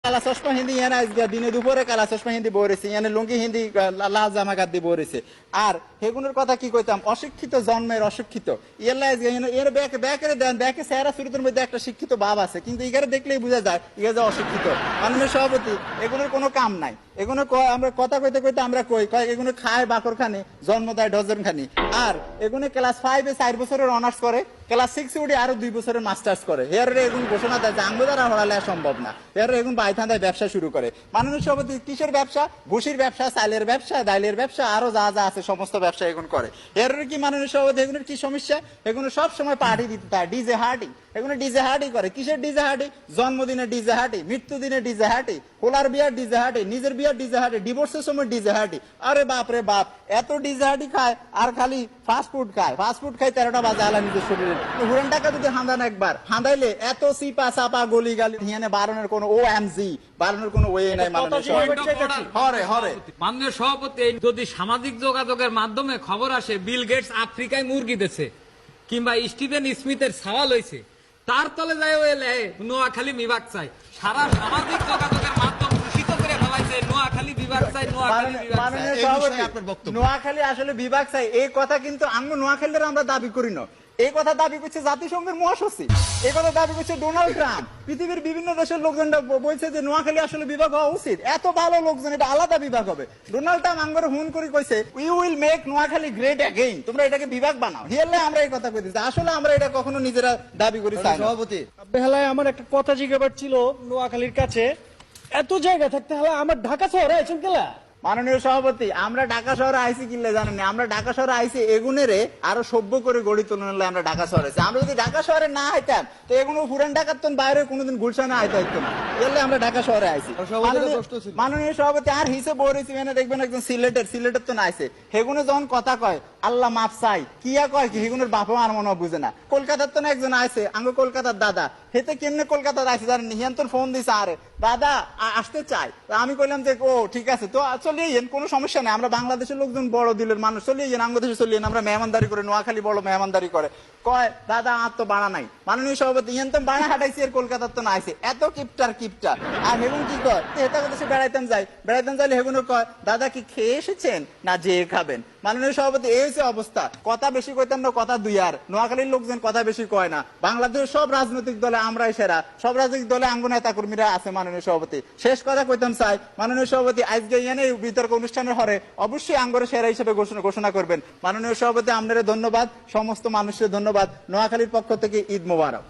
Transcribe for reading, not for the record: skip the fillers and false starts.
কালা চশমা হিন্দি ইয়ানে আজকে দিনে দুপুরে কালা চশমা হিন্দি বইরেছে ইয়ানে লুঙ্গি হিন্দি লাল জামা গাদ দিয়ে বইরেছে আর হেগুনের কথা কি কইতাম অশিক্ষিত জন্মের অশিক্ষিত ইয়াল্লা আজকে এর ব্যাকে দেন ব্যাকে চেহারা চরিত্রের মধ্যে একটা শিক্ষিত ভাব আছে কিন্তু ইগারে দেখলেই বোঝা যায় ইগা যে অশিক্ষিত মাননীয় সভাপতি এগুলোর কোনো কাম নাই এগুলো আমরা কথা কইতে কইতে আমরা কই এগুলো খায় বাকর খানি জন্ম দেয় ডজন খানি আর এগুলো ক্লাস 5 এ 4 বছরের অনার্স করে ক্লাস 6 এ উঠে আরো 2 বছরের মাস্টার্স করে এর এগুলো ঘোষণা দেয় যে আঙ্গ দ্বারা হড়ালে সম্ভব না এর এগুলো বাইথান্দায় ব্যবসা শুরু করে মাননীয় সভাপতি কিসের ব্যবসা ভুসির ব্যবসা চালের ব্যবসা ডাইলের ব্যবসা আরো যা যা আছে সমস্ত ব্যবসা এগুলো করে এর কি মাননীয় সভাপতি এগুলোর কি সমস্যা এগুলো সব সময় পার্টি দিতে তার ডিজে হার্টি এগুলো ডিজে হার্টি করে কিসের ডিজে হার্টি জন্মদিনে ডিজে হার্টি মৃত্যু দিনে ডিজে হার্টি হোলার বিয়ার ডিজে হার্টি নিজের বিয়ার ডিজে হার্টি ডিভোর্সের সময় ডিজে হার্টি আরে বাপ রে বাপ এত ডিজে হার্টি খায় আর খালি ফাস্ট ফুড খায় 13টা বাজে আলা নিজের শরীরে হুরান টাকা যদি হাঁদান একবার হাঁদাইলে এত সিপা সাপা গলি গালি হিয়ানে বারণের কোনো ওএমজি বারণের কোনো ওয়ে নাই মাননীয় সভাপতি যদি সামাজিক যোগাযোগের মাধ্যমে খবর আসে বিল গেটস আফ্রিকায় মুরগি দিচ্ছে কিংবা স্টিভেন স্মিথের সওয়াল হয়েছে তার তলে যায় ওই নোয়াখালী বিভাগ চাই সারা সামাজিক যোগাযোগের মাধ্যম দূষিত করে ফেলাইছে নোয়াখালী বিভাগ চাই নোয়াখালী আসলে বিভাগ চাই এই কথা কিন্তু আঙ্গ নোয়াখালীর আমরা দাবি করি না এই কথা দাবি করছে জাতিসংঘের মহাসচিব এই কথা দাবি করছে ডোনাল্ড ট্রাম্প পৃথিবীর বিভিন্ন দেশের লোকজনরা বলছে যে নোয়াখালী আসলে বিভাগ হওয়া উচিত এত ভালো লোকজন এটা আলাদা বিভাগ হবে ডোনাল্ড ট্রাম্প আঙ্গরে হুন করে কইছে we will make Noakhali great again তোমরা এটাকে বিভাগ বানাও হিয়ালে আমরা এই কথা কইতেছি আসলে আমরা এটা কখনো নিজেরা দাবি করি চাই সভাপতি বেলায় আমার একটা কথা জিজ্ঞাসা ছিল নোয়াখালীর কাছে এত জায়গা থাকতে হলে আমার ঢাকা শহরে আছেন কেলা মাননীয় সভাপতি আমরা ঢাকা শহরে আইসি কিনলে জানেন না আমরা ঢাকা শহরে আইসি এগুনেরে আরো সভ্য করে গড়ি তুললে আমরা ঢাকা শহরে আছি আমরা যদি ঢাকা শহরে না আইতাম তো এগুলো পুরান ঢাকার তো বাইরে কোনোদিন গুলশানে আইতে হইতো না এলে আমরা ঢাকা শহরে আইসি মাননীয় সভাপতি আর হিসেবে বলেছি মানে দেখবেন একজন সিলেটের তো না আইসে হেগুনে যখন কথা কয় আল্লাহ মাফ চাই কিয়া কয় কি হেগুনের বাপা আর মনে বুঝে না কলকাতার তো না একজন আইসে আঙ্গ কলকাতার দাদা হেতে কেমনে কলকাতার আইসে জানেন হিয়ান তোর ফোন দিছে আরে দাদা আসতে চাই আমি কইলাম যে ও ঠিক আছে তো চলিয়ে যান কোনো সমস্যা নেই আমরা বাংলাদেশের লোকজন বড় দিলের মানুষ চলিয়ে যান আঙ্গদেশে চলিয়ে আমরা মেহমানদারি করে নোয়াখালী বড় মেহমানদারি করে কয় দাদা আর তো বাড়া নাই মাননীয় সভাপতি ইয়ান তো বাড়া হাঁটাইছি এর কলকাতার তো না আইসে এত কিপটার আর হেগুন কি কয় এটা দেশে বেড়াইতাম যাইলে হেগুনো কয় দাদা কি খেয়ে এসেছেন না যে খাবেন মাননীয় সভাপতি এই হচ্ছে অবস্থা কথা বেশি কইতাম না কথা দুই আর নোয়াখালীর লোকজন কথা বেশি কয় না বাংলাদেশের সব রাজনৈতিক দলে আমরাই সেরা সব রাজনৈতিক দলে আঙ্গ নেতা কর্মীরা আছে মাননীয় সভাপতি শেষ কথা কইতাম চাই মাননীয় সভাপতি আজকে ইয়ানে বিতর্ক অনুষ্ঠানের হরে অবশ্যই আঙ্গরে সেরা হিসেবে ঘোষণা করবেন মাননীয় সভাপতি আপনাদের ধন্যবাদ সমস্ত মানুষের ধন্যবাদ নোয়াখালীর পক্ষ থেকে ঈদ মোবারক।